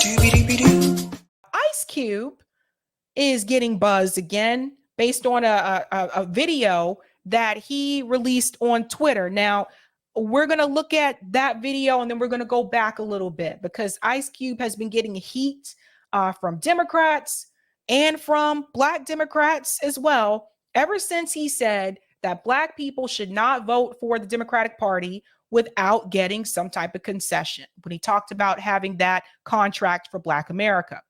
Ice Cube is getting buzz again based on a video that he released on Twitter. Now, we're going to look at that video and then we're going to go back a little bit because Ice Cube has been getting heat from Democrats and from Black Democrats as well ever since he said that Black people should not vote for the Democratic Party without getting some type of concession when he talked about having that contract for Black America.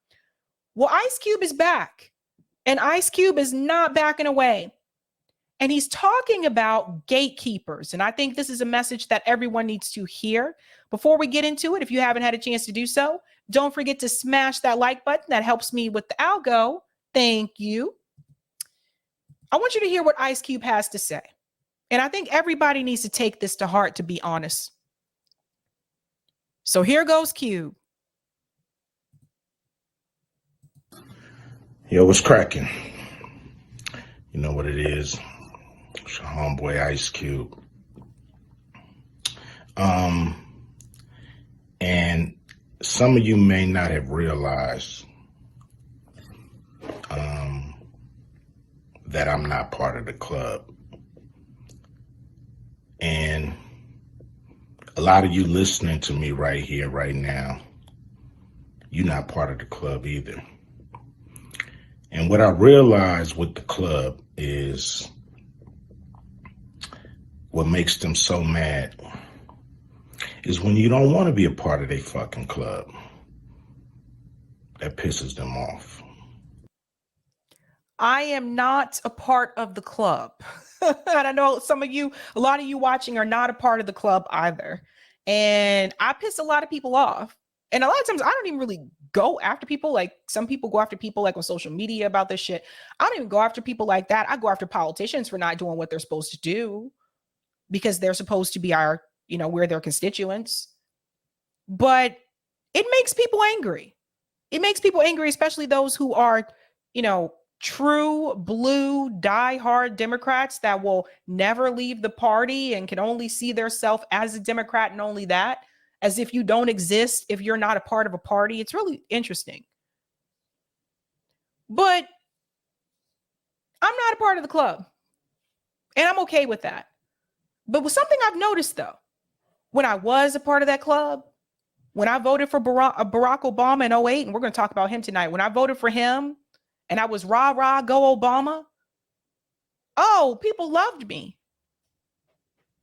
Well, Ice Cube is back, and Ice Cube is not backing away. And he's talking about gatekeepers. And I think this is a message that everyone needs to hear. Before we get into it, if you haven't had a chance to do so, don't forget to smash that like button. That helps me with the algo. Thank you. I want you to hear what Ice Cube has to say. And I think everybody needs to take this to heart, to be honest. So here goes Cube. Yo, what's cracking? You know what it is. It's your homeboy Ice Cube. And some of you may not have realized that I'm not part of the club. And a lot of you listening to me right here, right now, you're not part of the club either. And what I realized with the club is what makes them so mad is when you don't want to be a part of their fucking club. That pisses them off. I am not a part of the club. And I know some of you, a lot of you watching are not a part of the club either. And I piss a lot of people off. And a lot of times I don't even really go after people. Like some people go after people like on social media about this shit. I don't even go after people like that. I go after politicians for not doing what they're supposed to do because they're supposed to be our, we're their constituents. But it makes people angry. It makes people angry, especially those who are, true blue diehard Democrats that will never leave the party and can only see themselves as a Democrat and only that, as if you don't exist if you're not a part of a party. It's really interesting. But I'm not a part of the club. And I'm okay with that. But with something I've noticed though, when I was a part of that club, when I voted for Barack Obama in 2008, and we're going to talk about him tonight, when I voted for him and I was rah, rah, go Obama, people loved me.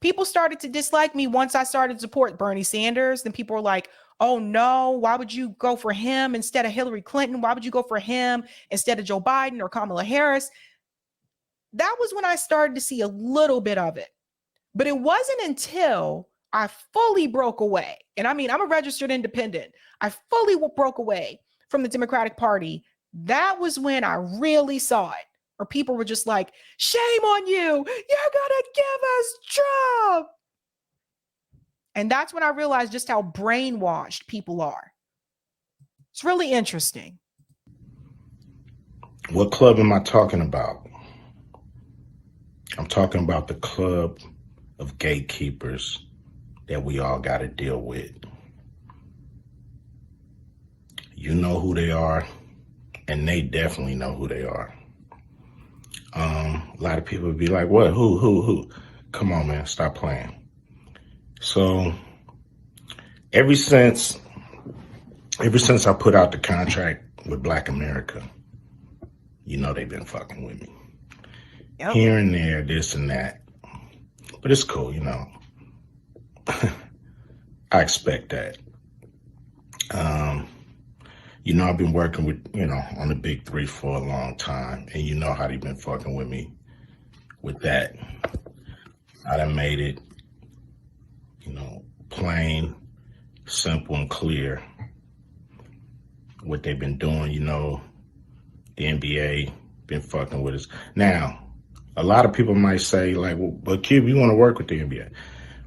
People started to dislike me once I started to support Bernie Sanders. Then people were like, oh no, why would you go for him instead of Hillary Clinton? Why would you go for him instead of Joe Biden or Kamala Harris? That was when I started to see a little bit of it. But it wasn't until I fully broke away. And I mean, I'm a registered independent. I fully broke away from the Democratic Party. That was when I really saw it. Or people were just like, shame on you. You're going to give us Trump. And that's when I realized just how brainwashed people are. It's really interesting. What club am I talking about? I'm talking about the club of gatekeepers that we all got to deal with. You know who they are, and they definitely know who they are. A lot of people would be like, what? Who? Come on, man, stop playing. So ever since I put out the contract with Black America, they've been fucking with me. Yep. Here and there, this and that. But it's cool, I expect that. I've been working with, on the big three for a long time. And you know how they've been fucking with me with that. I done made it, plain, simple, and clear what they've been doing. The NBA been fucking with us. Now, a lot of people might say, like, well, but Cube, you want to work with the NBA.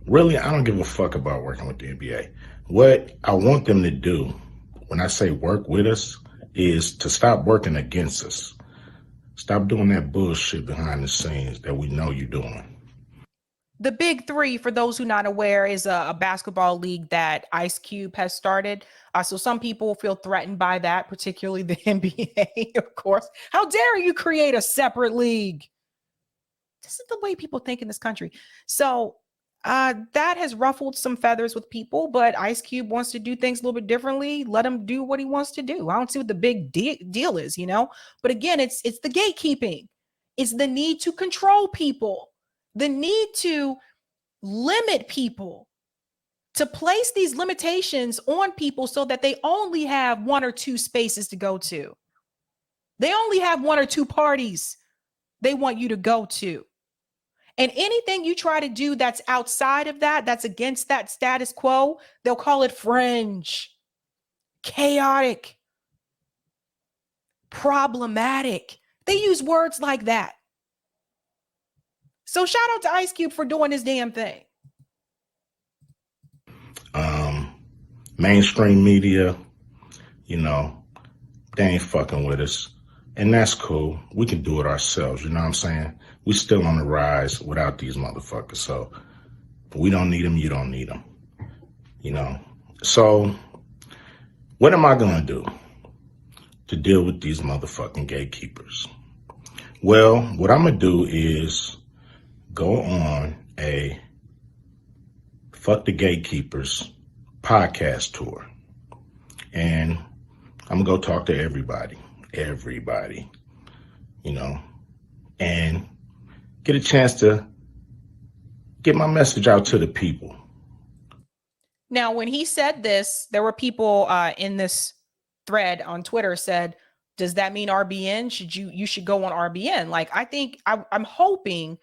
Really, I don't give a fuck about working with the NBA. What I want them to do, when I say work with us, is to stop working against us. Stop doing that bullshit behind the scenes that we know you're doing. The Big Three, for those who not aware, is a basketball league that Ice Cube has started. So some people feel threatened by that, particularly the NBA, of course. How dare you create a separate league? This is the way people think in this country. So that has ruffled some feathers with people, but Ice Cube wants to do things a little bit differently. Let him do what he wants to do. I don't see what the big deal is, you know? But again, it's the gatekeeping. It's the need to control people, the need to limit people, to place these limitations on people so that they only have one or two spaces to go to. They only have one or two parties they want you to go to. And anything you try to do that's outside of that, that's against that status quo, they'll call it fringe, chaotic, problematic. They use words like that. So shout out to Ice Cube for doing his damn thing. Mainstream media, you know, they ain't fucking with us. And that's cool. We can do it ourselves. You know what I'm saying? We still on the rise without these motherfuckers. So we don't need them. You don't need them. You know? So what am I going to do to deal with these motherfucking gatekeepers? Well, what I'm going to do is go on a Fuck the Gatekeepers podcast tour. And I'm going to go talk to everybody, you know, and get a chance to get my message out to the people. Now, when he said this, there were people in this thread on Twitter said, does that mean RBN? You should go on RBN? Like, I think I'm hoping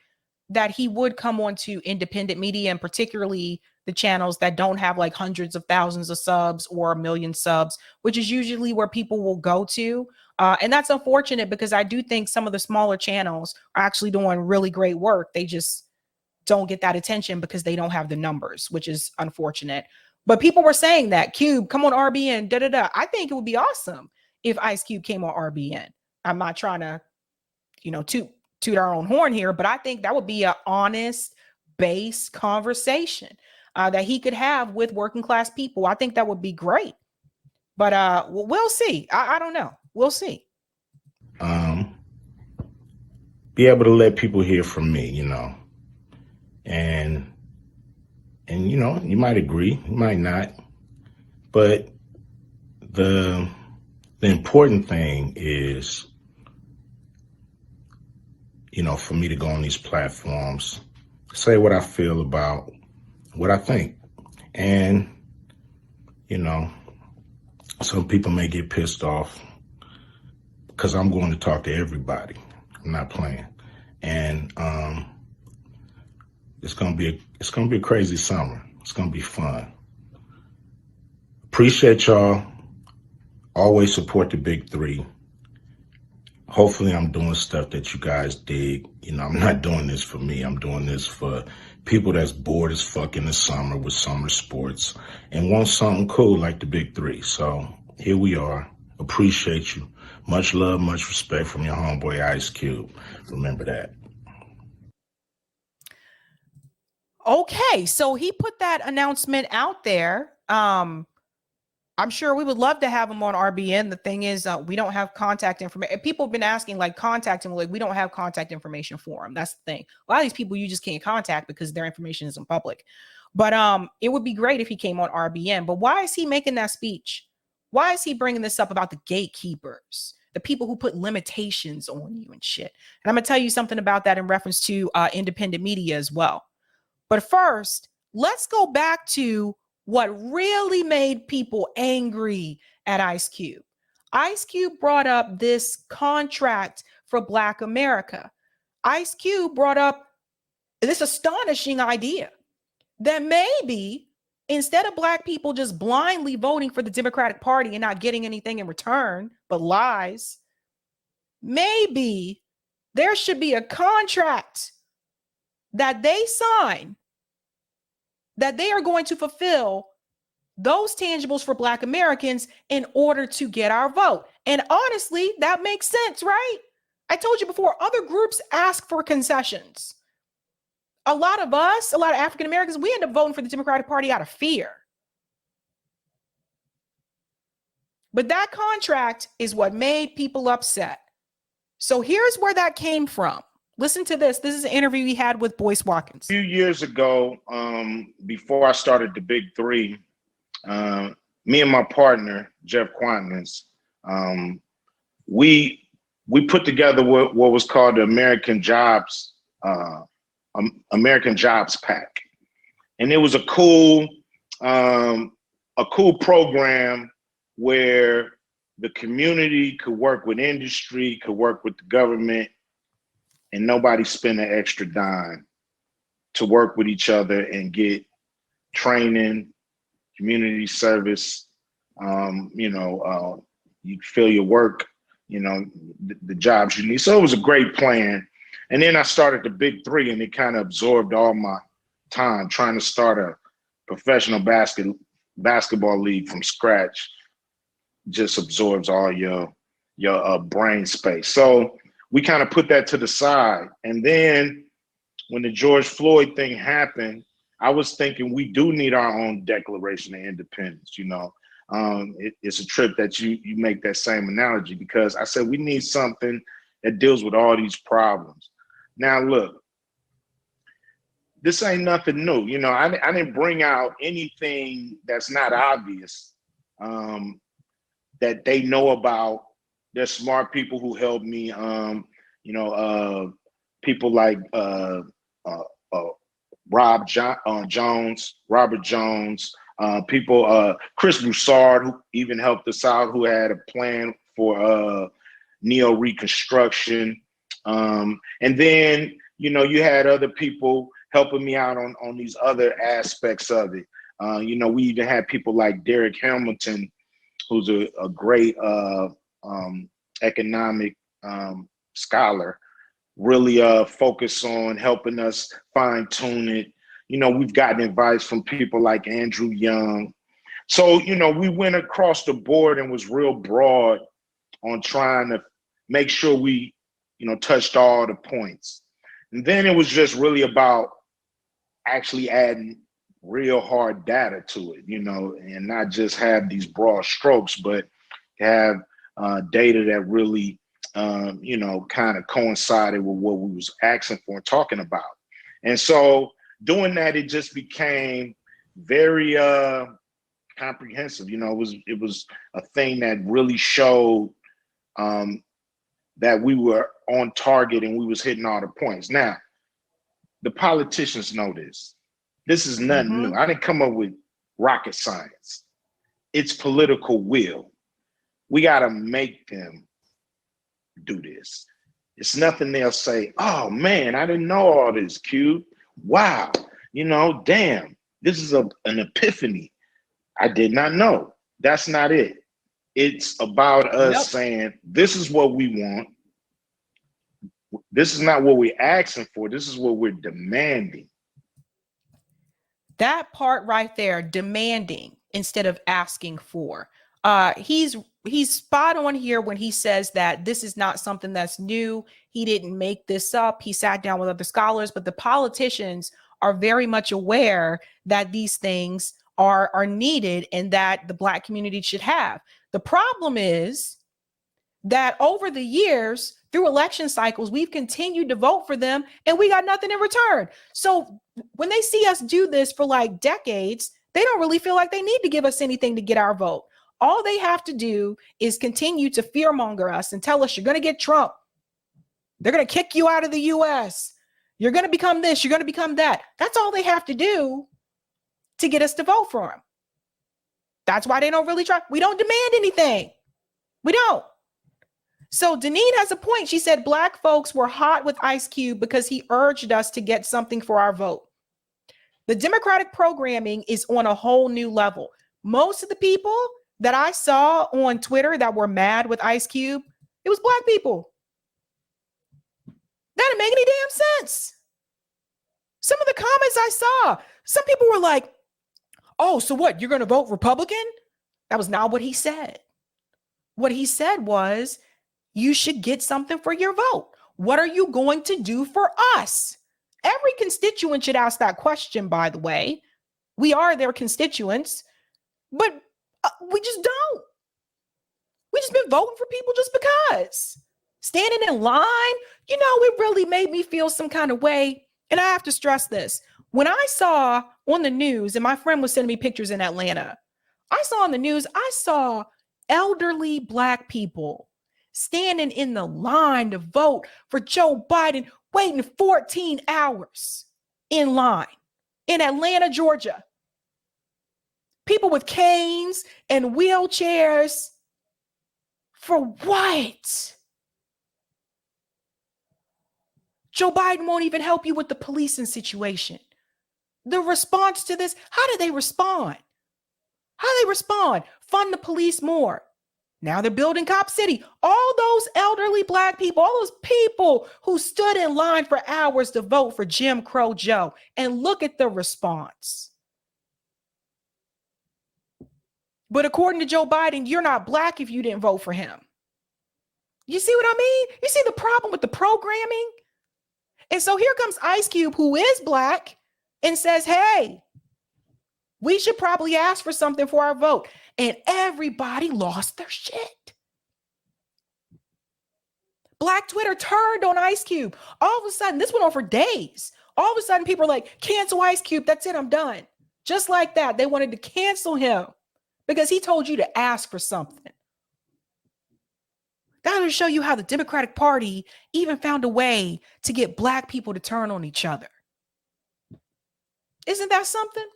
that he would come on to independent media, and particularly the channels that don't have like hundreds of thousands of subs or a million subs, which is usually where people will go to. And that's unfortunate because I do think some of the smaller channels are actually doing really great work. They just don't get that attention because they don't have the numbers, which is unfortunate. But people were saying that, Cube, come on RBN, da da da. I think it would be awesome if Ice Cube came on RBN. I'm not trying to, you know, toot our own horn here, but I think that would be an honest, base conversation that he could have with working class people. I think that would be great. But we'll see. I don't know. We'll see. Be able to let people hear from me, you know, and you know, you might agree, you might not, but the important thing is, you know, for me to go on these platforms, say what I feel about what I think. And, you know, some people may get pissed off because I'm going to talk to everybody. I'm not playing. And it's gonna be a crazy summer. It's gonna be fun. Appreciate y'all. Always support the Big Three. Hopefully I'm doing stuff that you guys dig. You know, I'm not doing this for me. I'm doing this for people that's bored as fuck in the summer with summer sports and want something cool like the Big Three. So here we are. Appreciate you. Much love, much respect from your homeboy Ice Cube. Remember that. Okay, so he put that announcement out there. I'm sure we would love to have him on RBN. The thing is, we don't have contact information. People have been asking, like, contact him. Like, we don't have contact information for him. That's the thing. A lot of these people you just can't contact because their information isn't public. But it would be great if he came on RBN. But why is he making that speech? Why is he bringing this up about the gatekeepers, the people who put limitations on you and shit? And I'm going to tell you something about that in reference to independent media as well. But first, let's go back to what really made people angry at Ice Cube. Ice Cube brought up this contract for Black America. Ice Cube brought up this astonishing idea that maybe instead of Black people just blindly voting for the Democratic Party and not getting anything in return but lies, maybe there should be a contract that they sign that they are going to fulfill those tangibles for Black Americans in order to get our vote. And honestly, that makes sense, right? I told you before, other groups ask for concessions. a lot of us, a lot of African Americans, we end up voting for the Democratic Party out of fear. But that contract is what made people upset. So here's where that came from. Listen to this. This is an interview he had with Boyce Watkins. A few years ago, before I started the Big Three, me and my partner, Jeff Quantness, we put together what was called the American Jobs Pack. And it was a cool program where the community could work with industry, could work with the government, and nobody spent an extra dime to work with each other and get training, community service, you fill your work, the jobs you need. So it was a great plan. And then I started the Big Three, and it kind of absorbed all my time trying to start a professional basketball league from scratch. Just absorbs all your brain space. So we kind of put that to the side. And then when the George Floyd thing happened, I was thinking we do need our own Declaration of Independence. It's a trip that you make that same analogy, because I said we need something that deals with all these problems. Now, look, this ain't nothing new. I didn't bring out anything that's not obvious that they know about. There's smart people who helped me, people like Robert Jones, Chris Broussard, who even helped us out, who had a plan for neo-reconstruction. And then, you had other people helping me out on these other aspects of it. We even had people like Derek Hamilton, who's a great economic scholar, really focus on helping us fine tune it. We've gotten advice from people like Andrew Young. So, we went across the board and was real broad on trying to make sure we, touched all the points. And then it was just really about actually adding real hard data to it, and not just have these broad strokes, but have data that really, kind of coincided with what we was asking for and talking about. And so doing that, it just became very comprehensive. It was a thing that really showed that we were on target and we was hitting all the points. Now, the politicians know this. This is nothing new. I didn't come up with rocket science. It's political will. We got to make them do this. It's nothing they'll say, oh man, I didn't know all this, Cube. Wow, damn, this is an epiphany. I did not know. That's not it. It's about us saying, this is what we want. This is not what we're asking for. This is what we're demanding. That part right there, demanding instead of asking for. He's spot on here when he says that this is not something that's new. He didn't make this up. He sat down with other scholars, but the politicians are very much aware that these things are needed and that the Black community should have. The problem is that over the years, through election cycles, we've continued to vote for them and we got nothing in return. So when they see us do this for like decades, they don't really feel like they need to give us anything to get our vote. All they have to do is continue to fearmonger us and tell us you're going to get Trump. They're going to kick you out of the US. You're going to become this. You're going to become that. That's all they have to do to get us to vote for them. That's why they don't really try. We don't demand anything. We don't. So Deneen has a point. She said Black folks were hot with Ice Cube because he urged us to get something for our vote. The Democratic programming is on a whole new level. Most of the people that I saw on Twitter that were mad with Ice Cube, it was Black people. That didn't make any damn sense. Some of the comments I saw, some people were like, oh, so what? You're going to vote Republican? That was not what he said. What he said was, you should get something for your vote. What are you going to do for us? Every constituent should ask that question, by the way. We are their constituents, but we just don't. We just been voting for people just because. Standing in line, it really made me feel some kind of way. And I have to stress this. When I saw on the news, and my friend was sending me pictures in Atlanta, I saw on the news, I saw elderly Black people standing in the line to vote for Joe Biden, waiting 14 hours in line in Atlanta, Georgia. People with canes and wheelchairs. For what? Joe Biden won't even help you with the policing situation. The response to this, how do they respond? Fund the police more. Now they're building Cop City. All those elderly Black people, all those people who stood in line for hours to vote for Jim Crow Joe. And look at the response. But according to Joe Biden, you're not Black if you didn't vote for him. You see what I mean? You see the problem with the programming? And so here comes Ice Cube, who is Black, and says, hey, we should probably ask for something for our vote. And everybody lost their shit. Black Twitter turned on Ice Cube. All of a sudden, this went on for days. All of a sudden, people are like, cancel Ice Cube. That's it. I'm done. Just like that. They wanted to cancel him because he told you to ask for something. That will show you how the Democratic Party even found a way to get Black people to turn on each other. Isn't that something?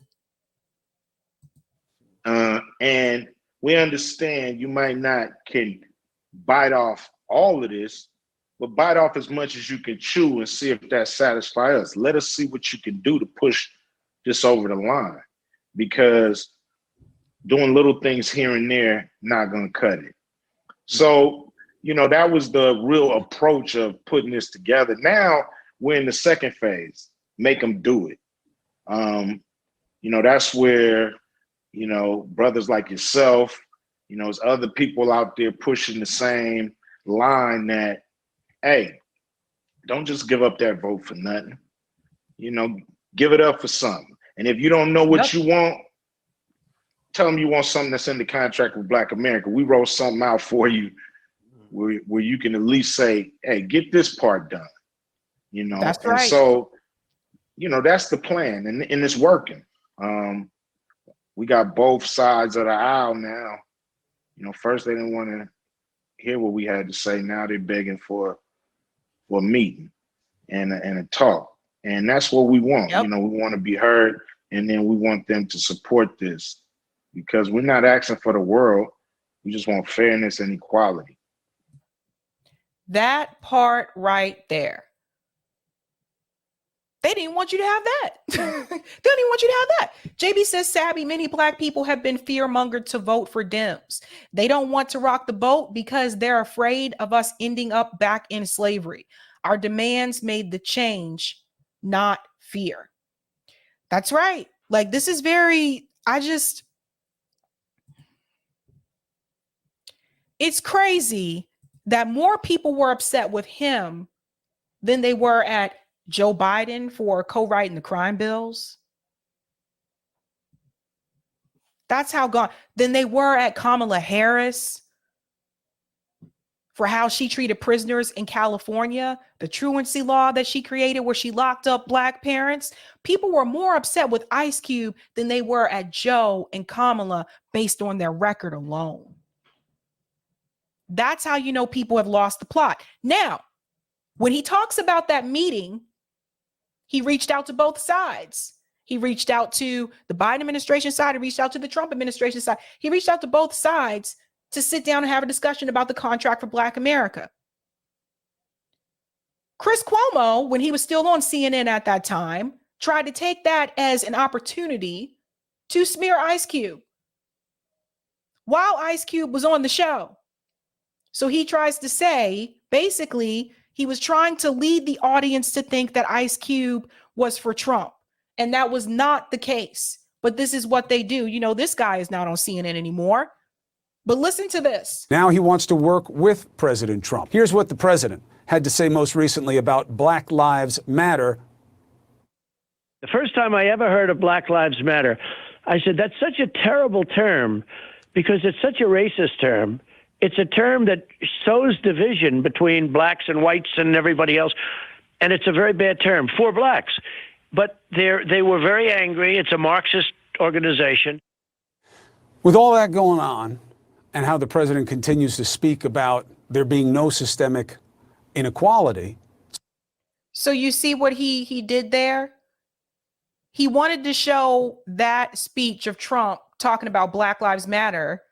And we understand you might not can bite off all of this, but bite off as much as you can chew and see if that satisfies us. Let us see what you can do to push this over the line, because doing little things here and there not going to cut it. So, that was the real approach of putting this together. Now we're in the second phase, make them do it. That's where, brothers like yourself, there's other people out there pushing the same line that, hey, don't just give up that vote for nothing. Give it up for something. And if you don't know what you want, tell them you want something that's in the contract with Black America. We wrote something out for you where you can at least say, hey, get this part done. That's right. And so, that's the plan, and it's working. We got both sides of the aisle now. First they didn't want to hear what we had to say. Now they're begging for a meeting and a talk. And that's what we want. Yep. We want to be heard, and then we want them to support this, because we're not asking for the world. We just want fairness and equality. That part right there. They didn't want you to have that. They didn't even want you to have that. JB says, Sabby, many Black people have been fear-mongered to vote for Dems. They don't want to rock the boat because they're afraid of us ending up back in slavery. Our demands made the change, not fear. That's right. Like, this is it's crazy that more people were upset with him than they were at Joe Biden for co-writing the crime bills. That's how gone. Than they were at Kamala Harris for how she treated prisoners in California, the truancy law that she created where she locked up Black parents. People were more upset with Ice Cube than they were at Joe and Kamala based on their record alone. That's how people have lost the plot. Now, when he talks about that meeting, he reached out to both sides. He reached out to the Biden administration side. He reached out to the Trump administration side. He reached out to both sides to sit down and have a discussion about the contract for Black America. Chris Cuomo, when he was still on CNN at that time, tried to take that as an opportunity to smear Ice Cube while Ice Cube was on the show. So he tries to say, basically, he was trying to lead the audience to think that Ice Cube was for Trump. And that was not the case. But this is what they do. This guy is not on CNN anymore. But listen to this. Now he wants to work with President Trump. Here's what the president had to say most recently about Black Lives Matter The first time I ever heard of Black Lives Matter, I said, that's such a terrible term because it's such a racist term. It's a term that sows division between blacks and whites and everybody else. And it's a very bad term for blacks. But they were very angry. It's a Marxist organization. With all that going on and how the president continues to speak about there being no systemic inequality. So you see what he did there? He wanted to show that speech of Trump talking about Black Lives Matter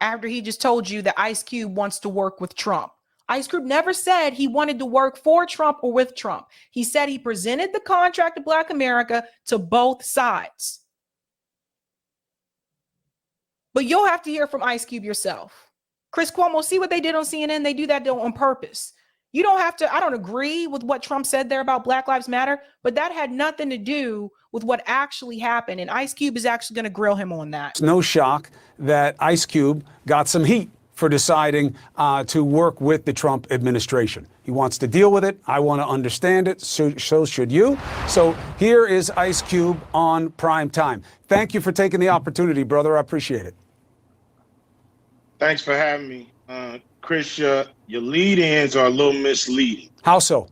after he just told you that Ice Cube wants to work with Trump. Ice Cube never said he wanted to work for Trump or with Trump. He said he presented the contract of Black America to both sides. But you'll have to hear from Ice Cube yourself. Chris Cuomo, see what they did on CNN? They do that on purpose. You don't have to, I don't agree with what Trump said there about Black Lives Matter, but that had nothing to do with what actually happened. And Ice Cube is actually going to grill him on that. It's no shock that Ice Cube got some heat for deciding to work with the Trump administration. He wants to deal with it. I want to understand it. So should you. So here is Ice Cube on Prime Time. Thank you for taking the opportunity, brother. I appreciate it. Thanks for having me. Chris, your lead-ins are a little misleading. How so?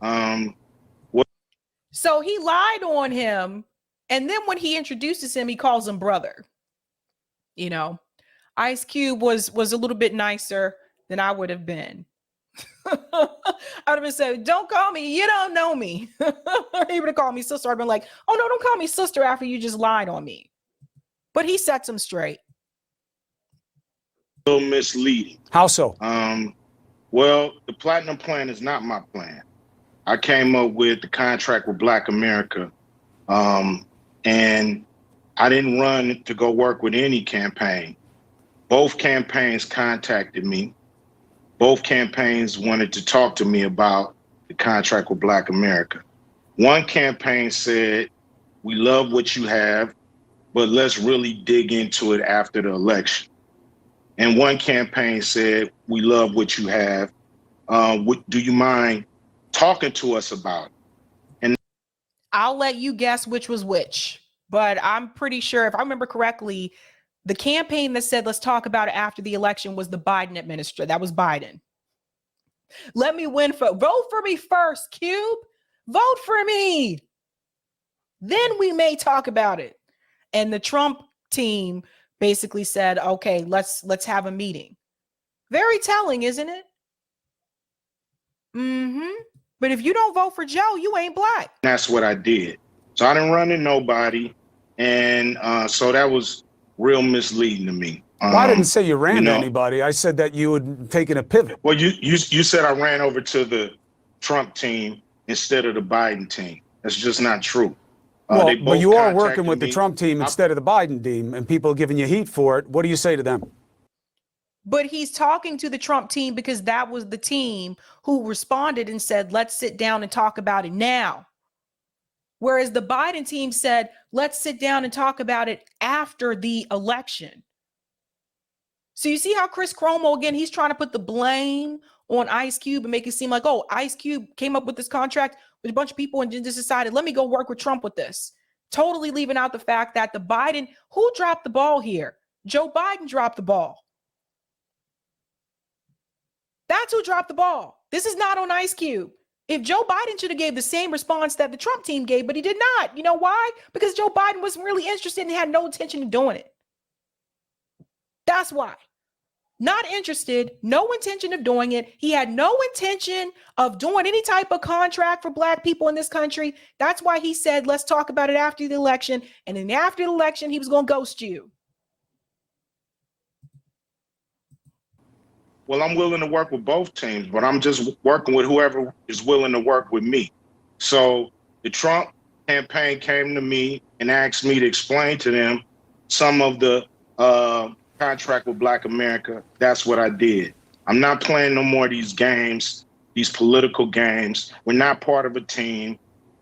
So he lied on him, and then when he introduces him, he calls him brother. You know, Ice Cube was a little bit nicer than I would have been. I would have been said, don't call me, you don't know me. He would have called me sister. I've been like, oh no, don't call me sister after you just lied on me. But he sets him straight. A little misleading. How so? Well, the Platinum Plan is not my plan. I came up with the contract with Black America, and I didn't run to go work with any campaign. Both campaigns contacted me. Both campaigns wanted to talk to me about the contract with Black America. One campaign said, we love what you have, but let's really dig into it after the election. And one campaign said, we love what you have. Do you mind talking to us about it? And I'll let you guess which was which, but I'm pretty sure, if I remember correctly, the campaign that said, let's talk about it after the election was the Biden administration. That was Biden. Let me vote for me first, Cube. Vote for me. Then we may talk about it. And the Trump team basically said, okay, let's have a meeting. Very telling, isn't it? But if you don't vote for Joe, you ain't black. That's what I did. So I didn't run to nobody. And so that was real misleading to me. Well, I didn't say you ran to anybody. I said that you had taken a pivot. Well, you said I ran over to the Trump team instead of the Biden team. That's just not true. Well, but you are working with the Trump team instead of the Biden team, and people are giving you heat for it. What do you say to them? But he's talking to the Trump team because that was the team who responded and said, let's sit down and talk about it now. Whereas the Biden team said, let's sit down and talk about it after the election. So you see how Chris Cuomo, again, he's trying to put the blame on Ice Cube and make it seem like, oh, Ice Cube came up with this contract with a bunch of people and just decided, let me go work with Trump with this. Totally leaving out the fact that the Biden, who dropped the ball here? Joe Biden dropped the ball. That's who dropped the ball. This is not on Ice Cube. If Joe Biden should have gave the same response that the Trump team gave, but he did not. You know why? Because Joe Biden wasn't really interested and had no intention of doing it. That's why. Not interested, no intention of doing it. He had no intention of doing any type of contract for black people in this country. That's why he said, let's talk about it after the election. And then after the election, he was going to ghost you. Well, I'm willing to work with both teams, but I'm just working with whoever is willing to work with me. So the Trump campaign came to me and asked me to explain to them some of the contract with Black America. That's what I did. I'm not playing no more of these games, these political games. We're not part of a team.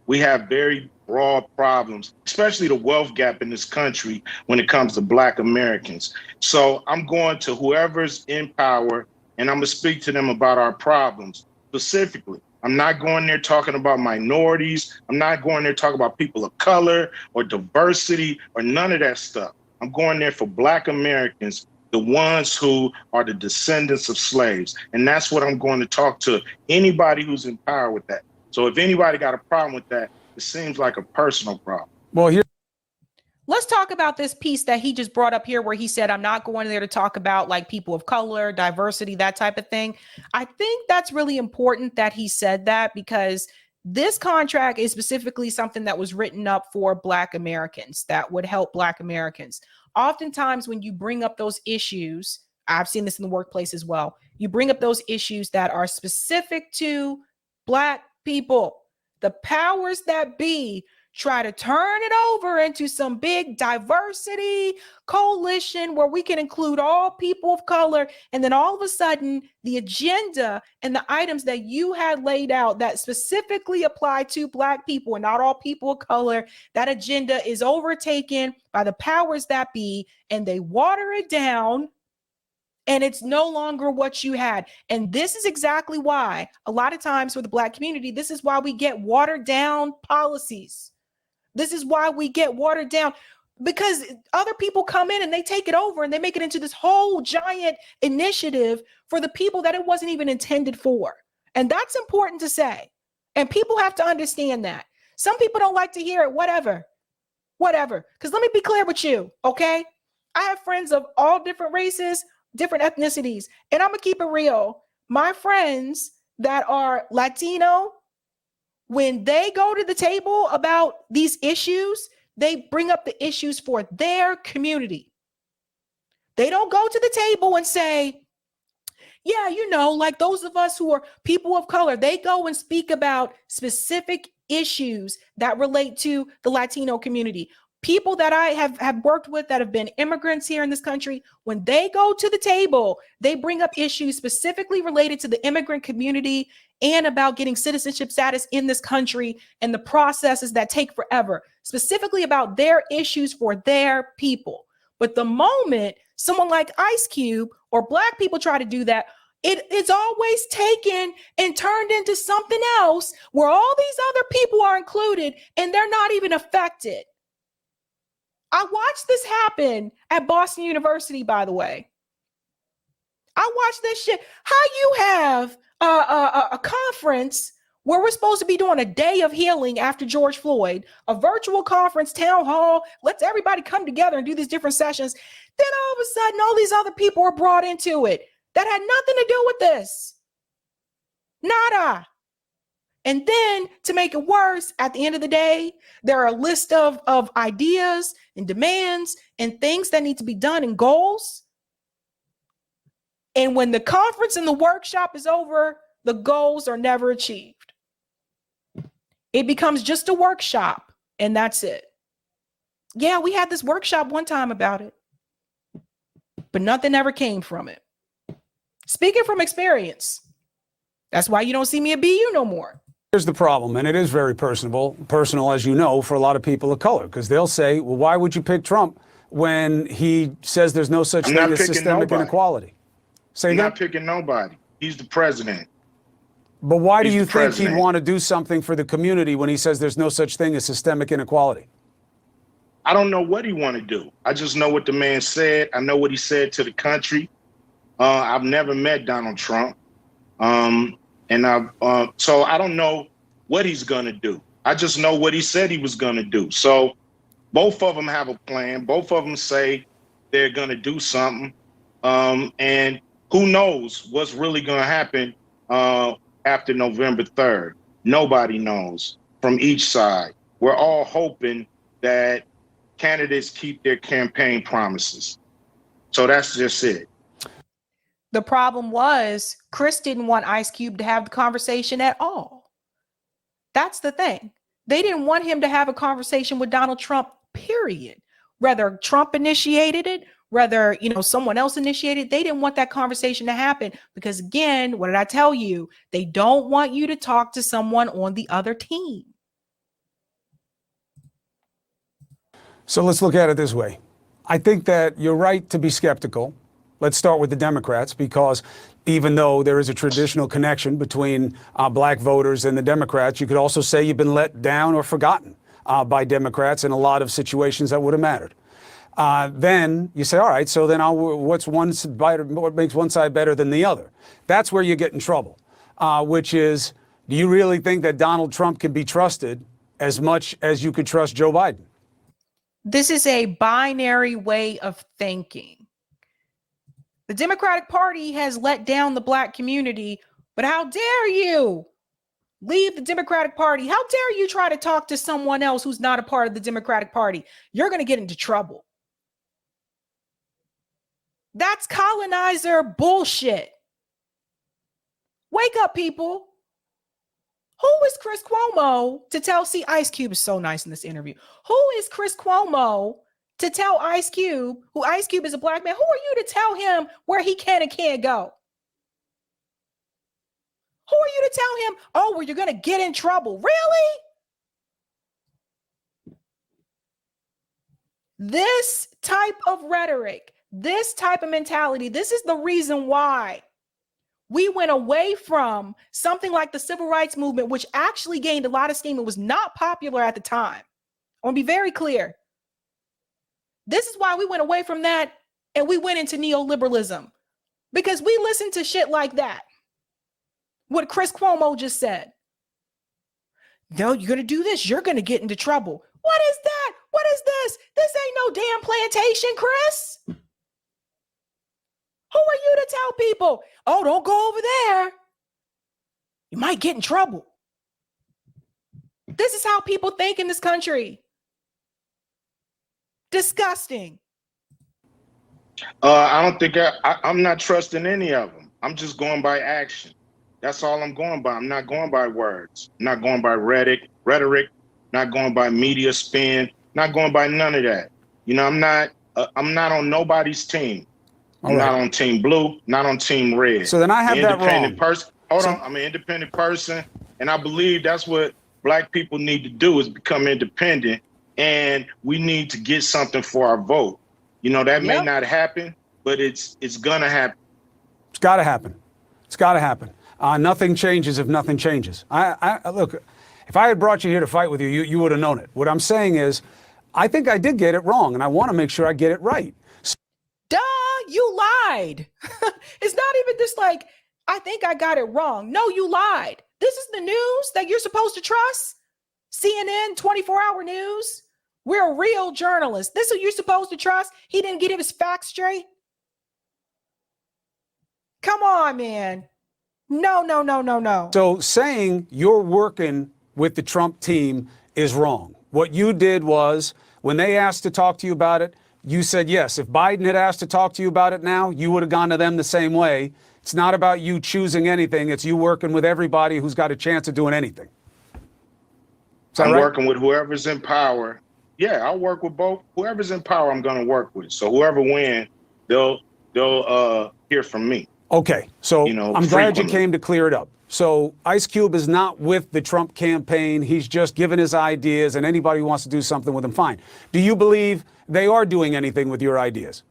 We have very broad problems, especially the wealth gap in this country when it comes to Black Americans. So I'm going to whoever's in power and I'm going to speak to them about our problems specifically. I'm not going there talking about minorities. I'm not going there talking about people of color or diversity or none of that stuff. I'm going there for Black Americans, the ones who are the descendants of slaves. And that's what I'm going to talk to anybody who's in power with that. So if anybody got a problem with that, it seems like a personal problem. Well, here. Let's talk about this piece that he just brought up here where he said, I'm not going there to talk about like people of color, diversity, that type of thing. I think that's really important that he said that, because this contract is specifically something that was written up for Black Americans that would help Black Americans. Oftentimes when you bring up those issues, I've seen this in the workplace as well, you bring up those issues that are specific to Black people, the powers that be try to turn it over into some big diversity coalition where we can include all people of color. And then all of a sudden, the agenda and the items that you had laid out that specifically apply to Black people and not all people of color, that agenda is overtaken by the powers that be, and they water it down. And it's no longer what you had. And this is exactly why a lot of times for the Black community, this is why we get watered down policies. This is why we get watered down, because other people come in and they take it over and they make it into this whole giant initiative for the people that it wasn't even intended for. And that's important to say. And people have to understand that. Some people don't like to hear it, whatever. Because let me be clear with you, okay? I have friends of all different races, different ethnicities, and I'm going to keep it real. My friends that are Latino, when they go to the table about these issues, they bring up the issues for their community. They don't go to the table and say, yeah, you know, like those of us who are people of color, they go and speak about specific issues that relate to the Latino community. People that I have worked with that have been immigrants here in this country, when they go to the table, they bring up issues specifically related to the immigrant community and about getting citizenship status in this country and the processes that take forever, specifically about their issues for their people. But the moment someone like Ice Cube or Black people try to do that, it's always taken and turned into something else where all these other people are included and they're not even affected. I watched this happen at Boston University, by the way. I watched this shit. How you have a conference where we're supposed to be doing a day of healing after George Floyd, a virtual conference, town hall, lets everybody come together and do these different sessions. Then all of a sudden, all these other people are brought into it that had nothing to do with this. Nada. And then to make it worse, at the end of the day, there are a list of ideas and demands and things that need to be done and goals. And when the conference and the workshop is over, the goals are never achieved. It becomes just a workshop and that's it. Yeah, we had this workshop one time about it, but nothing ever came from it. Speaking from experience, that's why you don't see me at BU no more. Here's the problem, and it is very personal, as you know, for a lot of people of color, because they'll say, well, why would you pick Trump when he says there's no such thing as systemic inequality? I'm not picking nobody. He's the president. But why do you think he'd want to do something for the community when he says there's no such thing as systemic inequality? I don't know what he want to do. I just know what the man said. I know what he said to the country. I've never met Donald Trump. So I don't know what he's going to do. I just know what he said he was going to do. So both of them have a plan. Both of them say they're going to do something. And who knows what's really going to happen after November 3rd. Nobody knows from each side. We're all hoping that candidates keep their campaign promises. So that's just it. The problem was Chris didn't want Ice Cube to have the conversation at all. That's the thing. They didn't want him to have a conversation with Donald Trump, period. Whether Trump initiated it, whether, someone else initiated it, they didn't want that conversation to happen because, again, what did I tell you? They don't want you to talk to someone on the other team. So let's look at it this way. I think that you're right to be skeptical. Let's start with the Democrats, because even though there is a traditional connection between black voters and the Democrats. You could also say you've been let down or forgotten by Democrats in a lot of situations that would have mattered. Then you say, all right, so then what makes one side better than the other? That's where you get in trouble, which is, do you really think that Donald Trump can be trusted as much as you could trust Joe Biden? This is a binary way of thinking. The Democratic Party has let down the black community, but how dare you leave the Democratic Party? How dare you try to talk to someone else who's not a part of the Democratic Party? You're going to get into trouble. That's colonizer bullshit. Wake up, people. Who is Chris Cuomo to tell? See, Ice Cube is so nice in this interview. Who is Chris Cuomo to tell Ice Cube, who Ice Cube is a black man? Who are you to tell him where he can and can't go? Who are you to tell him, oh, well, you're going to get in trouble? Really? This type of rhetoric, this type of mentality, this is the reason why we went away from something like the civil rights movement, which actually gained a lot of steam and was not popular at the time. I want to be very clear. This is why we went away from that and we went into neoliberalism, because we listened to shit like that. What Chris Cuomo just said. No, you're going to do this. You're going to get into trouble. What is that? What is this? This ain't no damn plantation, Chris. Who are you to tell people, oh, don't go over there? You might get in trouble. This is how people think in this country. Disgusting. I don't think I'm not trusting any of them. I'm just going by action. That's all I'm going by. I'm not going by words. I'm not going by rhetoric, not going by media spin, not going by none of that. You know, I'm not on nobody's team. I'm not on team blue, not on team red. So then I have that wrong. I'm an independent person, and I believe that's what black people need to do, is become independent, and we need to get something for our vote. You know, that may not happen, but it's gonna happen. It's got to happen. It's got to happen. Nothing changes if nothing changes. I look, if I had brought you here to fight with you, you would have known it. What I'm saying is, I think I did get it wrong, and I want to make sure I get it right. Duh, you lied. It's not even just like, I think I got it wrong. No, you lied. This is the news that you're supposed to trust? CNN, 24-hour news? We're real journalists. This is what you're supposed to trust? He didn't get his facts straight? Come on, man. No. So saying you're working with the Trump team is wrong. What you did was, when they asked to talk to you about it, you said yes. If Biden had asked to talk to you about it now, you would have gone to them the same way. It's not about you choosing anything. It's you working with everybody who's got a chance of doing anything. I'm working with whoever's in power. Yeah, I'll work with both. Whoever's in power, I'm going to work with. So whoever wins, they'll hear from me. Okay, so I'm glad you came to clear it up. So Ice Cube is not with the Trump campaign. He's just giving his ideas, and anybody who wants to do something with him, fine. Do you believe they are doing anything with your ideas?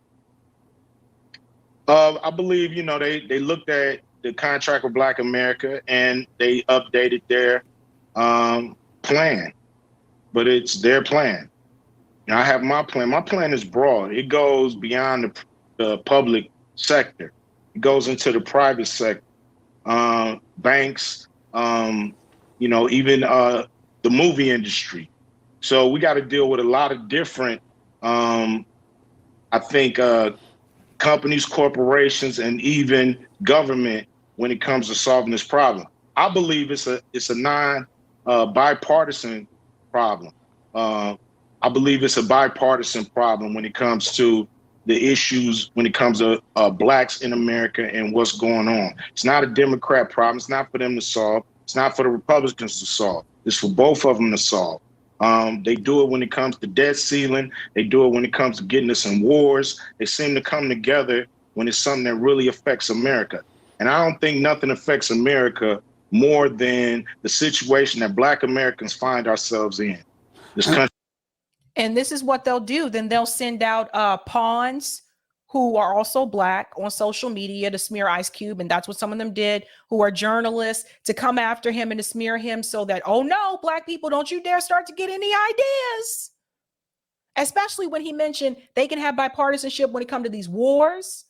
I believe, they looked at the contract with Black America and they updated their plan, but it's their plan. Now, I have my plan. My plan is broad. It goes beyond the public sector. It goes into the private sector, banks, even the movie industry. So we got to deal with a lot of different, companies, corporations, and even government when it comes to solving this problem. I believe it's a bipartisan problem. I believe it's a bipartisan problem when it comes to the issues, when it comes to blacks in America and what's going on. It's not a Democrat problem. It's not for them to solve. It's not for the Republicans to solve. It's for both of them to solve. They do it when it comes to debt ceiling. They do it when it comes to getting us in wars. They seem to come together when it's something that really affects America. And I don't think nothing affects America more than the situation that Black Americans find ourselves in. This country. And this is what they'll do. Then they'll send out pawns who are also Black on social media to smear Ice Cube. And that's what some of them did, who are journalists, to come after him and to smear him so that, oh no, Black people, don't you dare start to get any ideas. Especially when he mentioned they can have bipartisanship when it comes to these wars,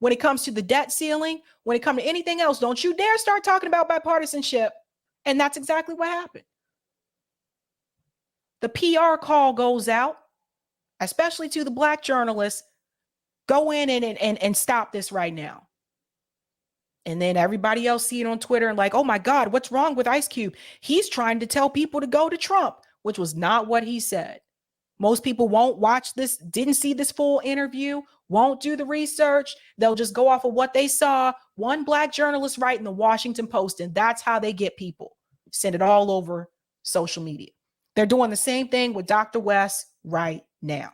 when it comes to the debt ceiling, when it comes to anything else. Don't you dare start talking about bipartisanship. And that's exactly what happened. The PR call goes out, especially to the Black journalists. Go in and stop this right now. And then everybody else see it on Twitter and like, oh my God, what's wrong with Ice Cube? He's trying to tell people to go to Trump, which was not what he said. Most people won't watch this, didn't see this full interview, won't do the research. They'll just go off of what they saw. One Black journalist write in the Washington Post, and that's how they get people. Send it all over social media. They're doing the same thing with Dr. West right now.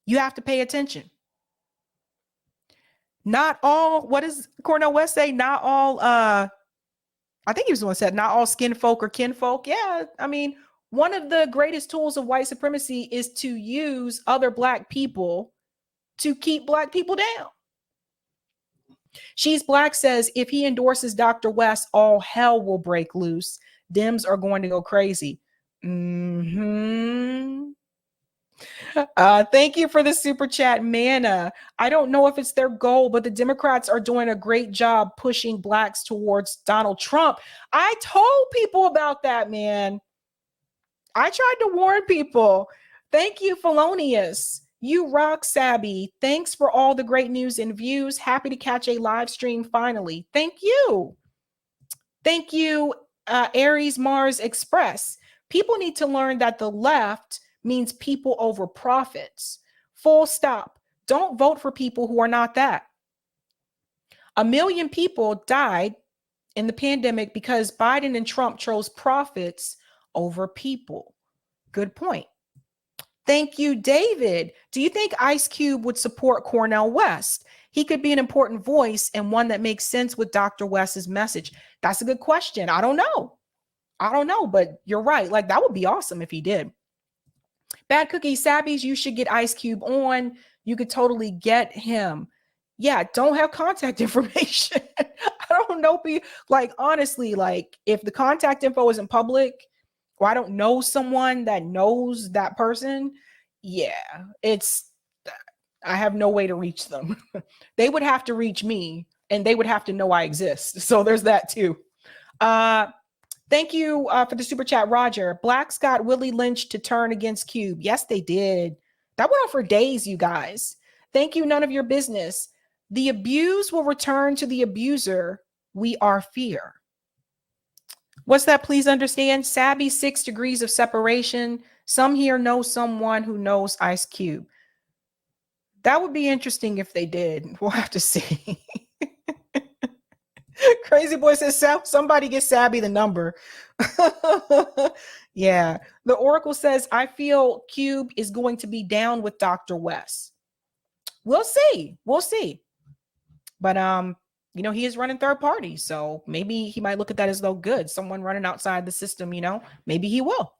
You have to pay attention. Not all, what does Cornel West say? Not all, I think he was the one who said, not all skin folk or kinfolk. Yeah, I mean, one of the greatest tools of white supremacy is to use other Black people to keep Black people down. She's Black says, if he endorses Dr. West, all hell will break loose. Dems are going to go crazy. Thank you for the super chat, Manna. I don't know if it's their goal, but the Democrats are doing a great job pushing Blacks towards Donald Trump. I told people about that, man. I tried to warn people. Thank you, Felonious. You rock, Sabby. Thanks for all the great news and views. Happy to catch a live stream finally. Thank you. Thank you, Aries Mars Express. People need to learn that the left means people over profits. Full stop. Don't vote for people who are not that. 1 million people died in the pandemic because Biden and Trump chose profits over people. Good point. Thank you, David. Do you think Ice Cube would support Cornel West? He could be an important voice and one that makes sense with Dr. West's message. That's a good question. I don't know. But you're right. Like, that would be awesome if he did. Bad Cookie Sabbies, you should get Ice Cube on. You could totally get him. Yeah, don't have contact information. I don't know. Like, honestly, like, if the contact info isn't public, or I don't know someone that knows that person, yeah, I have no way to reach them. They would have to reach me, and they would have to know I exist. So there's that too. Thank you for the super chat, Roger. Blacks got Willie Lynch to turn against Cube. Yes, they did. That went on for days, you guys. Thank you, none of your business. The abused will return to the abuser. We are fear. What's that? Please understand. Sabby, 6 degrees of separation. Some here know someone who knows Ice Cube. That would be interesting if they did. We'll have to see. Crazy Boy says, somebody get Sabby the number. Yeah. The Oracle says, I feel Cube is going to be down with Dr. West. We'll see. We'll see. But, you know, he is running third party. So maybe he might look at that as though good. Someone running outside the system, you know, maybe he will.